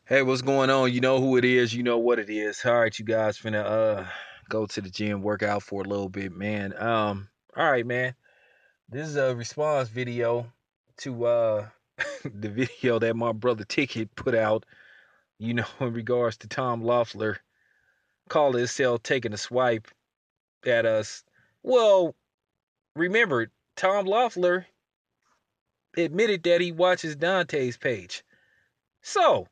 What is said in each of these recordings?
Hey, what's going on? You know who it is. You know what it is. All right, you guys finna go to the gym, work out for a little bit, man. All right, man. This is a response video to the video that my brother Ticket put out, in regards to Tom Loffler calling himself taking a swipe at us. Well, remember, Tom Loffler admitted that he watches Dante's page. So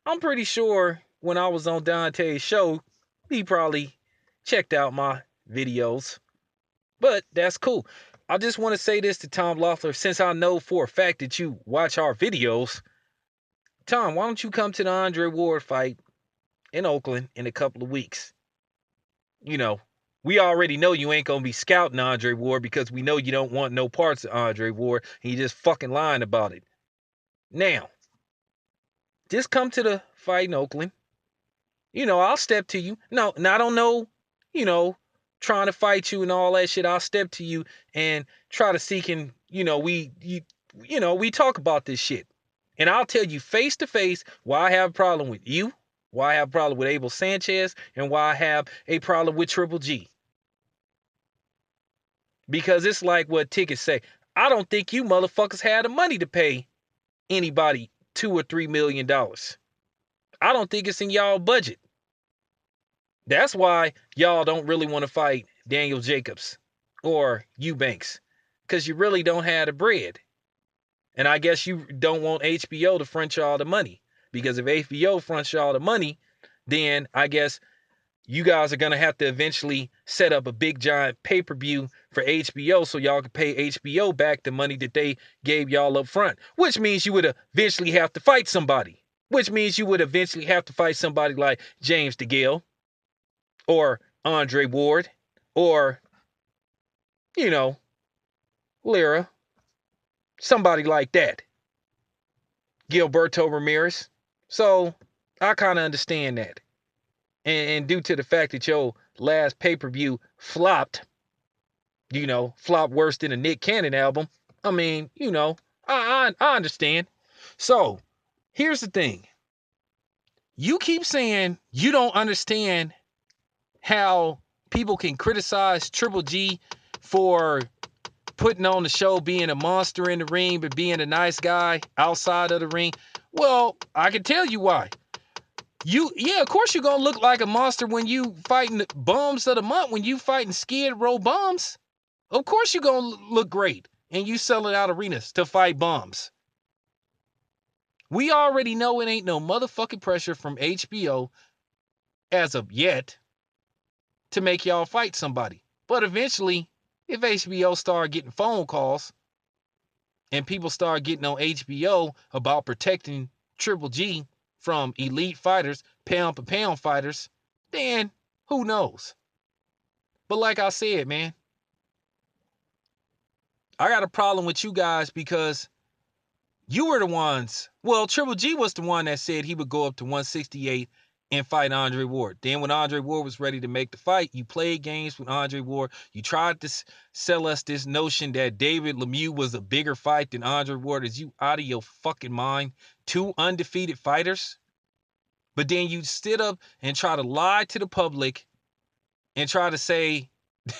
I'm pretty sure when I was on Dante's show, he probably checked out my videos. But that's cool. I just want to say this to Tom Loeffler, since I know for a fact that you watch our videos. Tom, why don't you come to the Andre Ward fight in Oakland in a couple of weeks? You know, we already know you ain't gonna be scouting Andre Ward because we know you don't want no parts of Andre Ward and you just fucking lying about it. Now, just come to the fight in Oakland. I'll step to you. No, and I don't know, you know, trying to fight you and all that shit. I'll step to you and try to seek and, we talk about this shit. And I'll tell you face to face why I have a problem with you, why I have a problem with Abel Sanchez, and why I have a problem with Triple G. Because it's like what tickets say. I don't think you motherfuckers had the money to pay anybody $2 or $3 million. I don't think it's in y'all budget. That's why y'all don't really want to fight Daniel Jacobs or Eubanks, because you really don't have the bread. And I guess you don't want HBO to front y'all the money, because if HBO fronts y'all the money, then I guess you guys are going to have to eventually set up a big giant pay-per-view for HBO so y'all can pay HBO back the money that they gave y'all up front, which means you would eventually have to fight somebody, which means you would eventually have to fight somebody like James DeGale or Andre Ward, or, you know, Lyra, somebody like that, Gilberto Ramirez. So I kind of understand that. And due to the fact that your last pay-per-view flopped, flopped worse than a Nick Cannon album, I mean, I understand. So here's the thing. You keep saying you don't understand how people can criticize Triple G for putting on the show, being a monster in the ring, but being a nice guy outside of the ring. Well, I can tell you why. Of course you're gonna look like a monster when you fighting bums of the month, when you fighting Skid Row bums. Of course you're gonna look great, and you selling out arenas to fight bums. We already know it ain't no motherfucking pressure from HBO as of yet to make y'all fight somebody. But eventually, if HBO start getting phone calls and people start getting on HBO about protecting Triple G from elite fighters, pound for pound fighters, then who knows? But like I said, man, I got a problem with you guys because you were the ones. Well, Triple G was the one that said he would go up to 168 and fight Andre Ward. Then when Andre Ward was ready to make the fight, you played games with Andre Ward. You tried to sell us this notion that David Lemieux was a bigger fight than Andre Ward. Is you out of your fucking mind? Two undefeated fighters? But then you stood up and try to lie to the public and try to say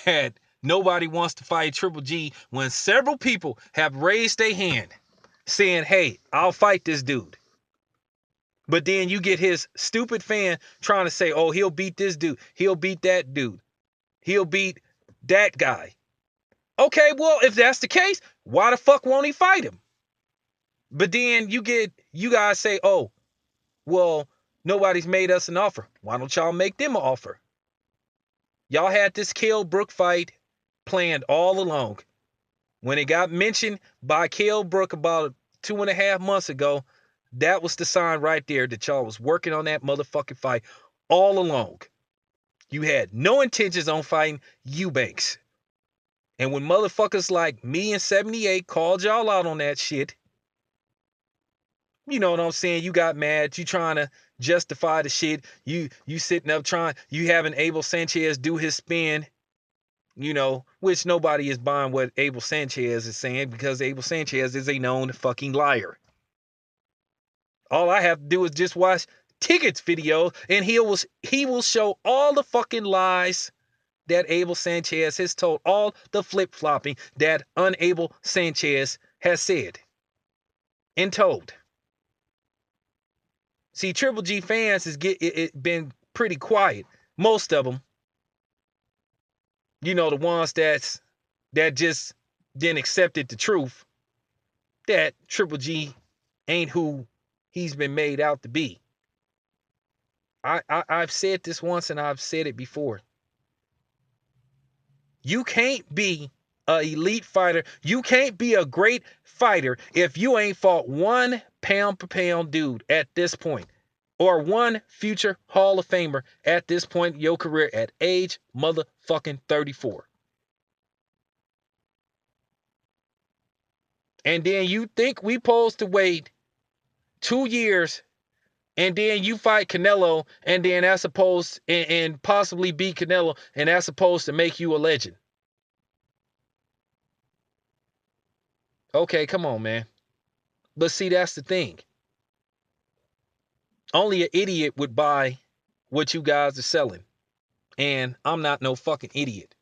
that nobody wants to fight Triple G when several people have raised their hand saying, hey, I'll fight this dude. But then you get his stupid fan trying to say, oh, he'll beat this dude. He'll beat that dude. He'll beat that guy. Okay, well, if that's the case, why the fuck won't he fight him? But then you guys say, oh, well, nobody's made us an offer. Why don't y'all make them an offer? Y'all had this Kell Brook fight planned all along. When it got mentioned by Kell Brook about 2.5 months ago, that was the sign right there that y'all was working on that motherfucking fight all along. You had no intentions on fighting Eubanks. And when motherfuckers like me and 78 called y'all out on that shit, you know what I'm saying? You got mad. You trying to justify the shit. You sitting up you having Abel Sanchez do his spin, which nobody is buying what Abel Sanchez is saying because Abel Sanchez is a known fucking liar. All I have to do is just watch Ticket's video, and he will show all the fucking lies that Abel Sanchez has told, all the flip-flopping that unable Sanchez has said and told. See, Triple G fans has been pretty quiet. Most of them, you know, the ones that just didn't accept it, the truth that Triple G ain't who he's been made out to be. I've said this once and I've said it before. You can't be an elite fighter. You can't be a great fighter if you ain't fought one pound for pound dude at this point, or one future Hall of Famer at this point in your career at age motherfucking 34. And then you think we supposed to wait 2 years and then you fight Canelo and then that's supposed and possibly beat Canelo and that's supposed to make you a legend. Okay, come on, man. But see, that's the thing. Only an idiot would buy what you guys are selling. And I'm not no fucking idiot.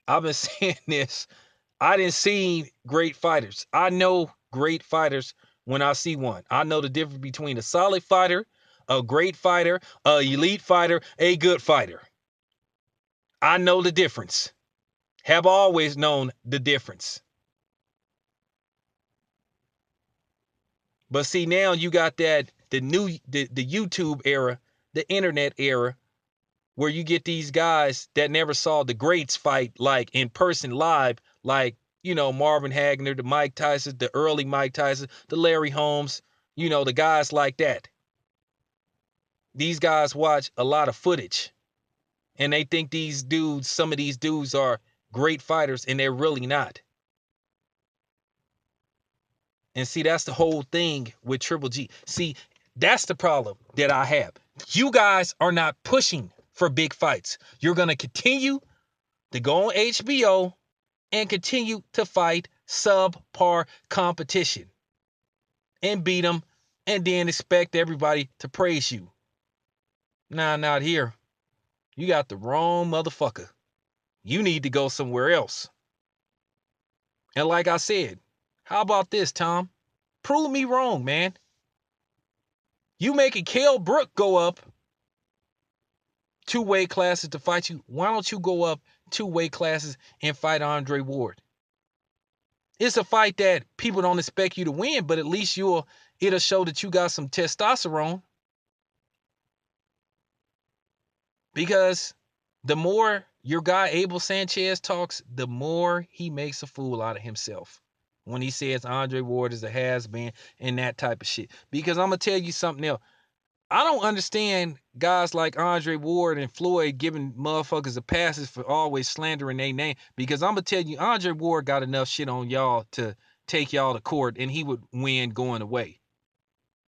I've been saying this. I didn't see great fighters. I know great fighters when I see one. I know the difference between a solid fighter, a great fighter, a elite fighter, a good fighter. I know the difference. Have always known the difference. But see, now you got the YouTube era, the internet era, where you get these guys that never saw the greats fight like in person live, like, you know, Marvin Hagner, the Mike Tyson, the early Mike Tyson, the Larry Holmes, you know, the guys like that. These guys watch a lot of footage and they think some of these dudes are great fighters and they're really not. And see, that's the whole thing with Triple G. See, that's the problem that I have. You guys are not pushing for big fights. You're going to continue to go on HBO and continue to fight subpar competition and beat them and then expect everybody to praise you. Nah, not here. You got the wrong motherfucker. You need to go somewhere else. And like I said, how about this, Tom? Prove me wrong, man. You making Kell Brook go up 2 weight classes to fight you. Why don't you go up 2 weight classes and fight Andre Ward? It's a fight that people don't expect you to win, but at least it'll show that you got some testosterone. Because the more your guy Abel Sanchez talks, the more he makes a fool out of himself when he says Andre Ward is a has-been and that type of shit. Because I'm going to tell you something else. I don't understand guys like Andre Ward and Floyd giving motherfuckers a passes for always slandering their name. Because I'm going to tell you, Andre Ward got enough shit on y'all to take y'all to court and he would win going away.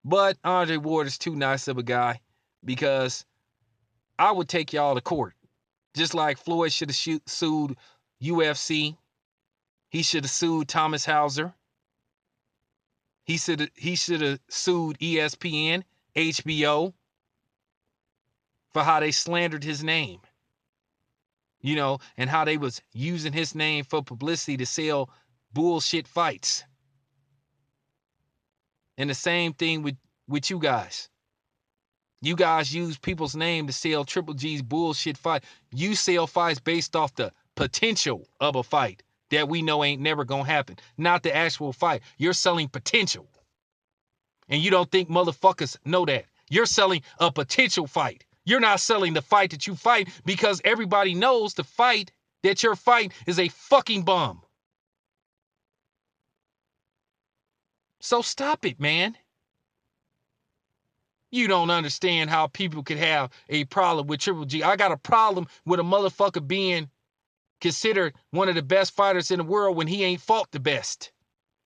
But Andre Ward is too nice of a guy because I would take y'all to court. Just like Floyd should have sued UFC. He should have sued Thomas Hauser. He should have sued ESPN, HBO for how they slandered his name. You know, and how they was using his name for publicity to sell bullshit fights. And the same thing with you guys. You guys use people's name to sell Triple G's bullshit fight. You sell fights based off the potential of a fight that we know ain't never gonna happen. Not the actual fight. You're selling potential. And you don't think motherfuckers know that. You're selling a potential fight. You're not selling the fight that you fight because everybody knows the fight that you're fighting is a fucking bomb. So stop it, man. You don't understand how people could have a problem with Triple G. I got a problem with a motherfucker being considered one of the best fighters in the world when he ain't fought the best.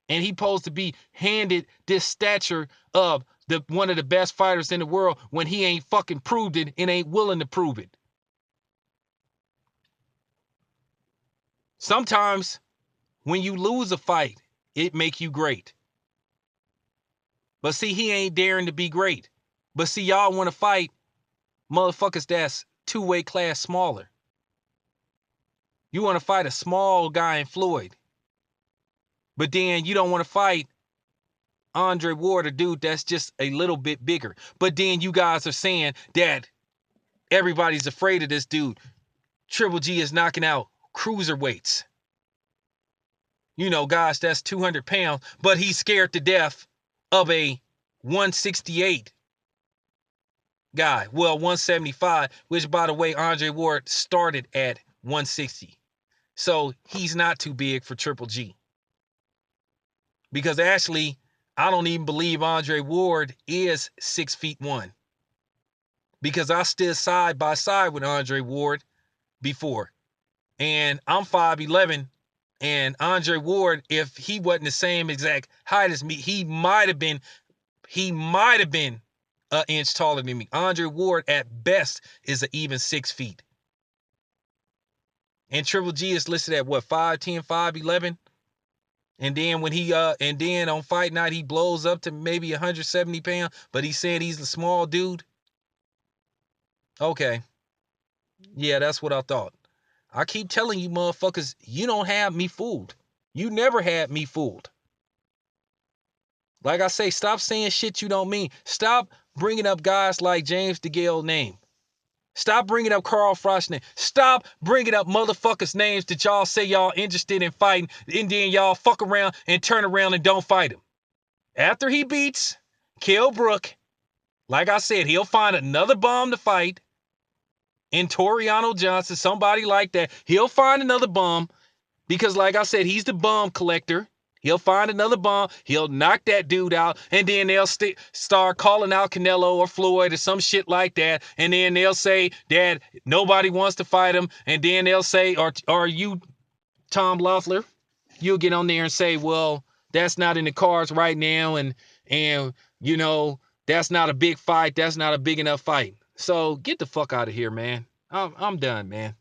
And he supposed to be handed this stature of one of the best fighters in the world when he ain't fucking proved it and ain't willing to prove it. Sometimes when you lose a fight, it make you great. But see, he ain't daring to be great. But see, y'all want to fight motherfuckers that's 2-weight class smaller. You want to fight a small guy in Floyd. But then you don't want to fight Andre Ward, a dude that's just a little bit bigger. But then you guys are saying that everybody's afraid of this dude. Triple G is knocking out cruiserweights. You know, guys, that's 200 pounds, but he's scared to death of a 168 guy. Well, 175, which, by the way, Andre Ward started at 160. So he's not too big for Triple G. Because actually, I don't even believe Andre Ward is 6'1". Because I stood side by side with Andre Ward before. And I'm 5'11". And Andre Ward, if he wasn't the same exact height as me, he might have been an inch taller than me. Andre Ward at best is an even 6 feet. And Triple G is listed at what, 5'10", 5'11"? And then when and then on fight night, he blows up to maybe 170 pounds, but he's saying he's a small dude. Okay. Yeah, that's what I thought. I keep telling you motherfuckers, you don't have me fooled. You never had me fooled. Like I say, stop saying shit you don't mean. Stop bringing up guys like James DeGale's name. Stop bringing up Carl Frost's name. Stop bringing up motherfuckers' names that y'all say y'all interested in fighting, and then y'all fuck around and turn around and don't fight him. After he beats Kell Brook, like I said, he'll find another bum to fight. In Toriano Johnson, somebody like that. He'll find another bum because, like I said, he's the bum collector. He'll find another bum. He'll knock that dude out. And then they'll start calling out Canelo or Floyd or some shit like that. And then they'll say that nobody wants to fight him. And then they'll say, or you, Tom Loffler, you'll get on there and say, well, that's not in the cards right now. And you know, that's not a big fight. That's not a big enough fight. So get the fuck out of here, man. I'm done, man.